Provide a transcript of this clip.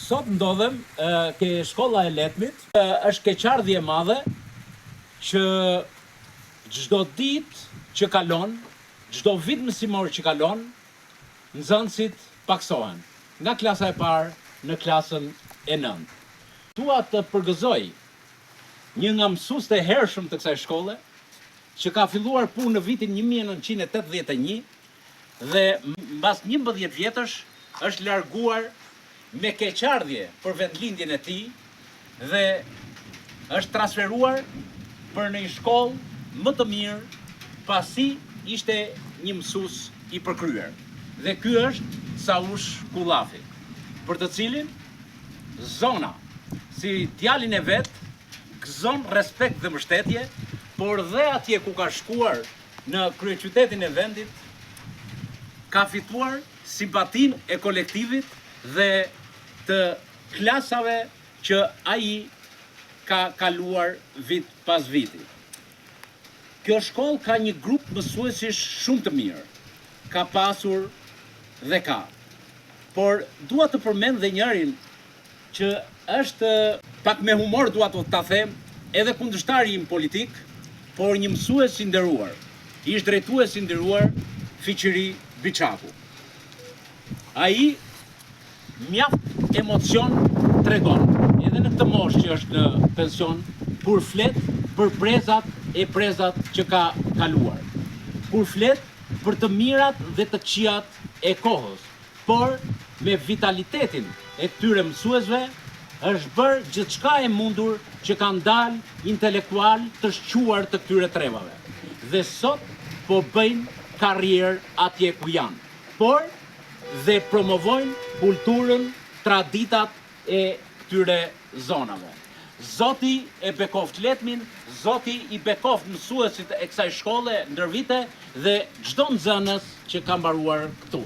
Sot ndodhem ke shkolla e Letmit. Është keqardhje e madhe që çdo ditë që kalon, çdo vit mësimor që kalon, nxënësit paksohen nga klasa e parë në klasën e 9. Dua të përgëzoj një nga mësuesit e hershëm të kësaj shkolle, që ka filluar punë në vitin 1981 dhe mbas 11 vjetësh është larguar me keqardhje për vendlindjen e tij dhe është transferuar për në një shkollë më të mirë pasi ishte një mësues i përkryer. Dhe ky është Saush Kullafi, për të cilin zona, si djalin e vet, gëzon respekt dhe mbështetje, por dhe atje ku ka shkuar në kryeqytetin e vendit, ka fituar simpatinë e kolektivit dhe të klasave që ai ka kaluar vit pas viti. Kjo shkollë ka një grup mësuesish shumë të mirë, ka pasur dhe ka. Por dua të përmend dhe njërin që është pak me humor, dua të ta them, edhe kundërshtari im politik, por një mësues i nderuar, ish drejtues i nderuar Fiqiri Biçaku. Ai mjaft emocion tregon, edhe në këtë moshë që është në pension, kur flet për brezat e prezat që ka kaluar, kur flet për të mirat dhe të këqijat e kohës, por me vitalitetin e këtyre mësuesve është bërë gjithçka e mundur që kanë dalë intelektual të shquar të këtyre trevave. Dhe sot po bëjnë karrierë atje ku janë, por dhe promovojnë kulturën, traditat e këtyre zonave. Zoti e bekoft Letmin, Zoti i bekoft mësuesit e kësaj shkolle ndër vite dhe çdo nxënës që ka mbaruar këtu.